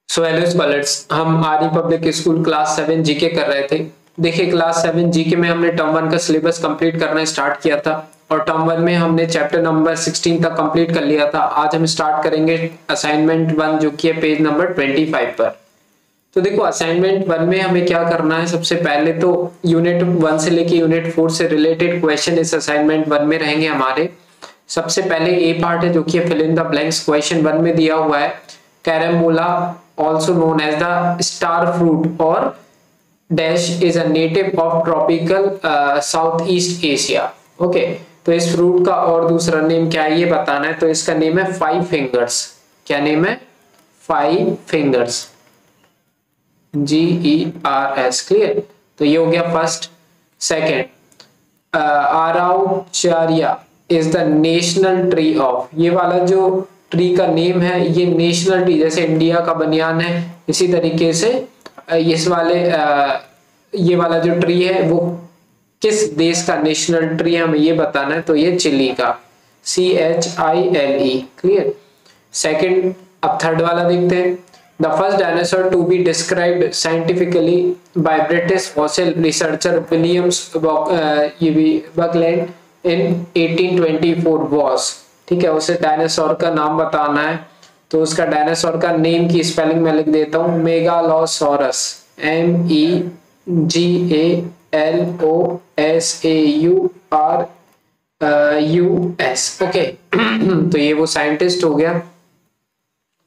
So hello scholars, हम आर्य public school class 7 GK कर रहे थे। देखिए क्लास 7 जीके में हमने टर्म 1 का सिलेबस कंप्लीट करना स्टार्ट किया था और टर्म 1 में हमने चैप्टर नंबर 16 तक कंप्लीट कर लिया था। आज हम स्टार्ट करेंगे असाइनमेंट 1 जो कि है पेज नंबर 25 पर। तो देखो असाइनमेंट 1 में हमें क्या करना है, सबसे पहले तो यूनिट 1 से लेके यूनिट 4 से रिलेटेड क्वेश्चन इस असाइनमेंट 1 में रहेंगे हमारे। सबसे पहले ए पार्ट है जो कि fill in the blanks. Question 1 में दिया हुआ है carambola also known as the star fruit or dash is a native of tropical southeast Asia। Okay, तो इस फ्रूट का और दूसरा नेम क्या है ये बताना है। तो इसका नेम है 5 फिंगर्स। क्या नेम है? 5 फिंगर्स, GERS। क्लियर? तो ये हो गया first. Second, araucaria is the national tree of. ये वाला जो ट्री का नेम है ये नेशनल ट्री, जैसे इंडिया का बनियान है इसी तरीके से इस वाले ये वाला जो ट्री है वो किस देश का नेशनल ट्री है हमें ये बताना है। तो ये चिली का, CHILE। क्लियर? सेकंड, अब थर्ड वाला देखते हैं। The first dinosaur to be described scientifically by British fossil researcher Williams Buckland in 1824 was. ठीक है, उसे डायनासोर का नाम बताना है। तो उसका डायनासोर का नेम की स्पेलिंग मैं लिख देता हूँ, मेगालोसॉरस, MEGALOSAURUS। ओके, तो ये वो साइंटिस्ट हो गया।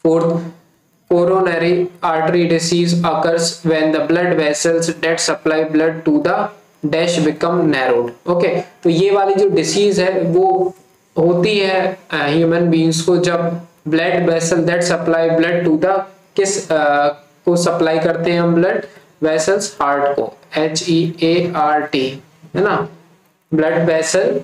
Fourth, coronary artery disease occurs when the blood vessels that supply blood to the dash become narrowed. Okay, तो ये वाली जो डिसीज है वो होती है ह्यूमन बीइंग्स को जब blood vessel that supply blood to the किस को सप्लाई करते हैं हम ब्लड वेसल्स, हार्ट को, HEART, है ना। Blood vessel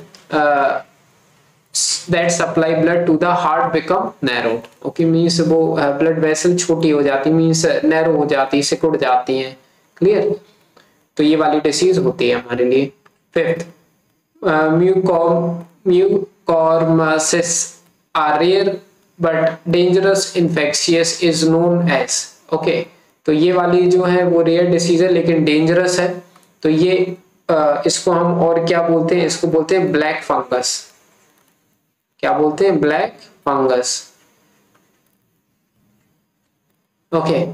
that supply blood to the heart become narrowed. Okay, means वो ब्लड वेसल छोटी हो जाती, मींस नैरो हो जाती, सिकुड़ जाती हैं। क्लियर? तो ये वाली डिसीज होती है हमारे लिए। Fifth, mucormycosis are rare but dangerous infectious is known as। Okay, तो ये वाली जो है वो रेयर डिसीज है लेकिन डेंजरस है। तो ये इसको हम और क्या बोलते हैं? इसको बोलते हैं ब्लैक फंगस। क्या बोलते हैं? Black fungus. ओके,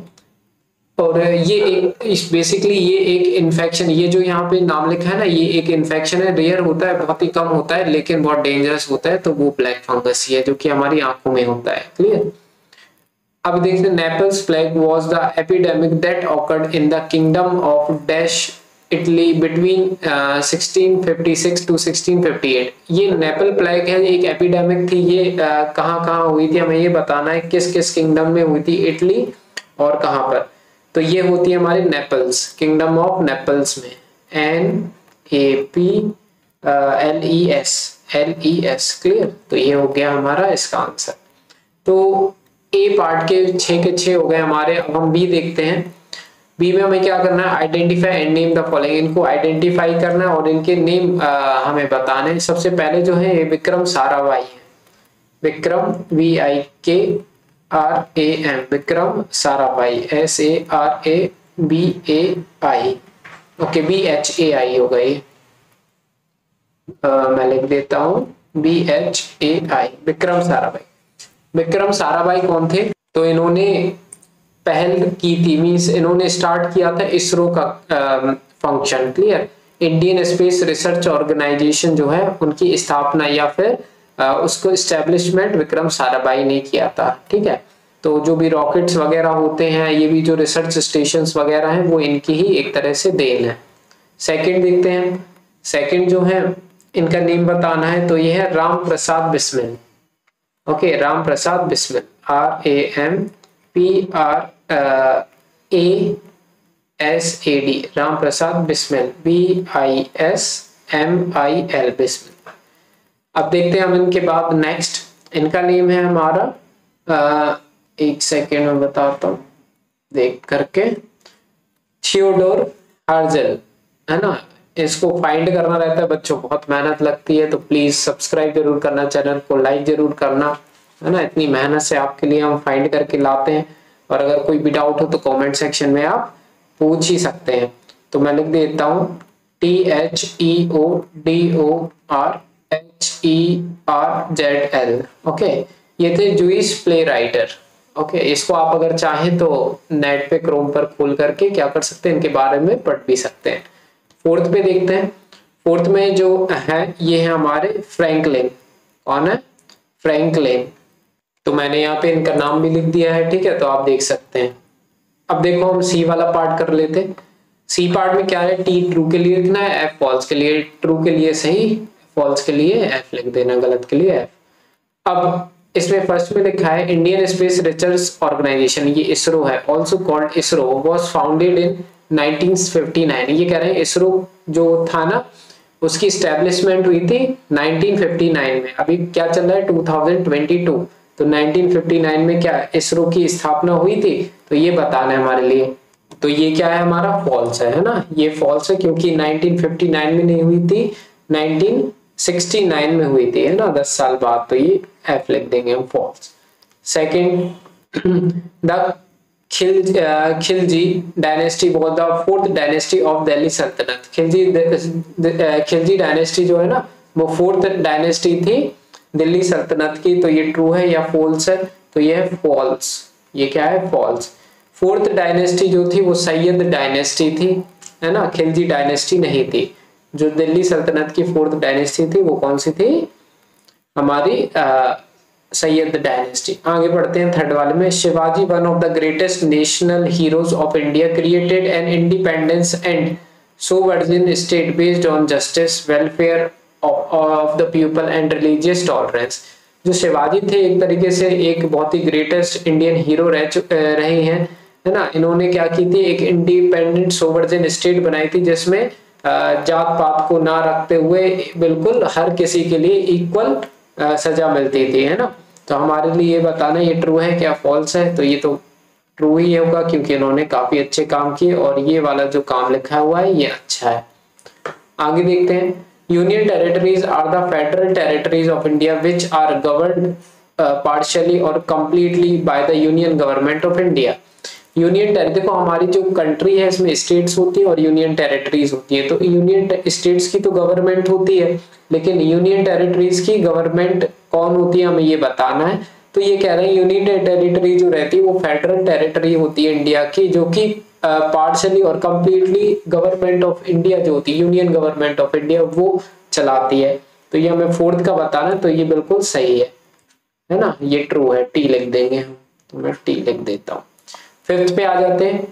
और ये एक बेसिकली ये एक इन्फेक्शन, ये जो यहाँ पे नाम लिखा है ना, ये एक इन्फेक्शन है, रेयर होता है, बहुत ही कम होता है लेकिन बहुत डेंजरस होता है। तो वो ब्लैक फंगस ही है जो कि हमारी आंखों में होता है। क्लियर? अब देखते हैं, Naples plague was the epidemic that occurred in the kingdom of dash Italy between 1656 to 1658। ये नेपल प्लेग है, एक एपिडेमिक थी। ये कहाँ हुई थी हमें ये बताना है, किस किस किंगडम में हुई थी, इटली और कहाँ पर। तो ये होती है हमारे नेपल्स, किंगडम ऑफ नेपल्स में, NAPLES। क्लियर? तो ये हो गया हमारा इसका आंसर। तो ए पार्ट के 6 के 6 हो गए हमारे। अब हम बी देखते हैं। बी में हमें क्या करना है? Identify and name the following. इनको आइडेंटिफाई करना है और इनके नेम हमें बताने हैं। सबसे पहले जो है ये विक्रम साराभाई है। Vikram VIKRAM, Vikram Sarabhai, SARABAI। Okay, BHAI हो गई, मैं लिख देता हूं BHAI, विक्रम साराभाई। विक्रम साराभाई कौन थे? तो इन्होंने पहल की थी, मींस इन्होंने स्टार्ट किया था इसरो का function. Clear? Indian space research organisation जो है उनकी स्थापना या फिर उसको एस्टेब्लिशमेंट विक्रम साराभाई ने किया था। ठीक है, तो जो भी रॉकेट्स वगैरह होते हैं, ये भी जो रिसर्च स्टेशंस वगैरह हैं, वो इनकी ही एक तरह से देन है। सेकंड देखते हैं। सेकंड जो है इनका नेम बताना है। तो ये है Ram Prasad Bismil. Okay, Ram Prasad Bismil, RAMPRASAD, Ram Prasad Bismil, BISMIL, Bismil. अब देखते हैं हम इनके बाद नेक्स्ट। इनका नेम है हमारा, एक सेकेंड में बताता हूँ देख करके, थियोडोर हर्जल, है ना। इसको फाइंड करना रहता है बच्चों, बहुत मेहनत लगती है। तो प्लीज सब्सक्राइब जरूर करना, चैनल को लाइक जरूर करना, है ना। इतनी मेहनत से आपके लिए हम फाइंड करके लाते हैं। और अगर कोई भी डाउट हो तो कमेंट सेक्शन में आप पूछ ही सकते हैं। तो मैं लिख देता हूँ THEODORHERZL। ओके, ये थे जूइश प्ले राइटर। ओके, इसको आप अगर चाहें तो नेट पे क्रोम पर खोल करके क्या कर सकते हैं, इनके बारे में पढ़ भी सकते हैं। फोर्थ पे देखते हैं। फोर्थ में जो है ये है हमारे फ्रैंकलिन। कौन है? फ्रैंकलिन। तो मैंने यहाँ पे इनका नाम भी लिख दिया है, ठीक है, तो आप देख सकते हैं। अब देखो हम सी वाला पार्ट कर लेते हैं। सी पार्ट में क्या है, टी ट्रू के लिए लिखना है, एफ फॉल्स के लिए, ट्रू के लिए सही, फॉल्स के लिए एफ लिख देना, गलत के लिए एफ। अब इसमें फर्स्ट में लिखा है इंडियन स्पेस रिसर्च ऑर्गेनाइजेशन, ये इसरो है, also called ISRO, was founded in 1959। ये कह रहे हैं इसरो जो था ना उसकी स्टैब्लिशमेंट हुई थी 1959 में। अभी क्या चल रहा है 2022, तो 1959 में क्या इसरो की स्थापना हुई थी, तो ये बताना है हमारे लिए। तो ये क्या है हमारा फॉल्स है ना, ये फॉल्स है क्योंकि 1959 में नहीं हुई थी, 1969 में हुई थी, है ना, 10 साल बाद। तो ये एफ लिख देंगे हम, false. Second, the Khilji dynasty was the fourth dynasty of Delhi Sultanate. Khilji dynasty जो है ना वो फोर्थ डायनेस्टी थी दिल्ली सल्तनत की। तो ये ट्रू है या फॉल्स है, तो ये है फॉल्स। ये क्या है, फॉल्स। फोर्थ डायनेस्टी जो थी वो सैयद डायनेस्टी थी, है ना, खिलजी डायनेस्टी नहीं थी। जो दिल्ली सल्तनत की फोर्थ डायनेस्टी थी वो कौन सी थी, हमारी सैयद डायनेस्टी। आगे बढ़ते हैं थर्ड वाले में। Shivaji one of the greatest national heroes of India, created an independence and sovereign state based on justice, welfare of the people and religious tolerance. जो शिवाजी थे एक तरीके से एक बहुत ही ग्रेटेस्ट इंडियन हीरो रहे हैं, है ना। इन्होंने क्या की थी, एक इंडिपेंडेंट सोवर्जिन स्टेट बनाई थी जिसमें जात पात को ना रखते हुए बिल्कुल हर किसी के लिए इक्वल सजा मिलती थी, है ना। तो हमारे लिए ये बताना ये ट्रू है क्या फॉल्स है, तो ये तो ट्रू ही होगा क्योंकि इन्होंने काफी अच्छे काम किए और ये वाला जो काम लिखा हुआ है ये अच्छा है। आगे देखते हैं। Union territories are the federal territories of India which are governed partially और completely by the union government of India. Union territory, देखो हमारी जो कंट्री है इसमें स्टेट्स होती है और यूनियन टेरिटरीज होती है। तो यूनियन स्टेट्स की तो गवर्नमेंट होती है, लेकिन यूनियन टेरिटरीज की गवर्नमेंट कौन होती है हमें ये बताना है। तो ये कह रहे हैं यूनियन टेरिटरी जो रहती है वो फेडरल टेरिटरी होती है इंडिया की, जो कि पार्शियली और कंप्लीटली गवर्नमेंट ऑफ इंडिया जो होती है, यूनियन गवर्नमेंट ऑफ इंडिया वो चलाती है। तो ये हमें फोर्थ का बताना है, तो ये बिल्कुल सही है ना, ये ट्रू है, टी लिख देंगे हम। तो मैं टी लिख देता हूँ। फिफ्थ पे आ जाते हैं।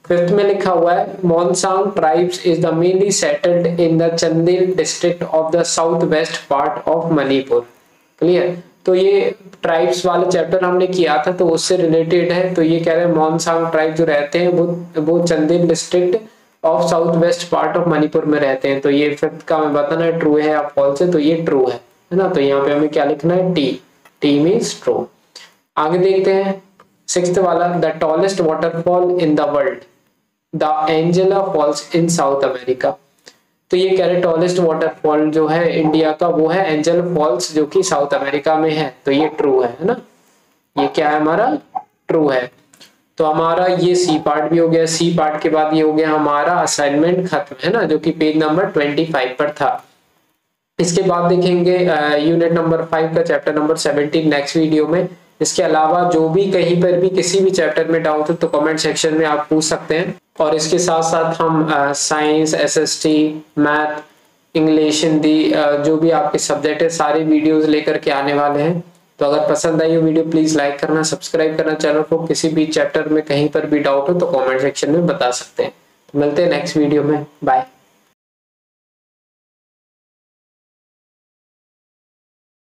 फिफ्थ में लिखा हुआ है Monsang tribes is the mainly settled in the Chandel district of the south west part of Manipur. Clear. तो ये ट्राइब्स वाला चैप्टर हमने किया था तो उससे रिलेटेड है। तो ये कह रहे हैं मोनसांग ट्राइब जो रहते हैं वो Chandel district of south west part of Manipur में रहते हैं। तो ये फिफ्थ का हमें बताना है ट्रू है या फॉल्स है, तो ये ट्रू है ना। तो यहाँ पे हमें क्या लिखना है, टी। T means true. आगे देखते हैं सिक्स्थ वाला, the tallest waterfall in the world, the Angela falls in south America. तो ये कह रहे टॉलेस्ट वाटरफॉल जो है इंडिया का वो है एंजल फॉल्स जो कि साउथ अमेरिका में है। तो ये ट्रू है ना, ये क्या है हमारा, ट्रू है। तो हमारा ये सी पार्ट भी हो गया। सी पार्ट के बाद ये हो गया हमारा असाइनमेंट खत्म, है ना, जो कि पेज नंबर 25 पर था। इसके बाद देखेंगे यूनिट नंबर 5 का चैप्टर नंबर 17 नेक्स्ट वीडियो में। इसके अलावा जो भी कहीं पर भी किसी भी चैप्टर में डाउट हो तो कमेंट सेक्शन में आप पूछ सकते हैं। और इसके साथ साथ हम science, SST, math, English, Hindi जो भी आपके सब्जेक्ट है सारे वीडियोस लेकर के आने वाले हैं। तो अगर पसंद आई हो वीडियो प्लीज लाइक करना, सब्सक्राइब करना चैनल को। किसी भी चैप्टर में कहीं पर भी डाउट हो तो कमेंट सेक्शन में बता सकते हैं। मिलते हैं नेक्स्ट वीडियो में, बाय।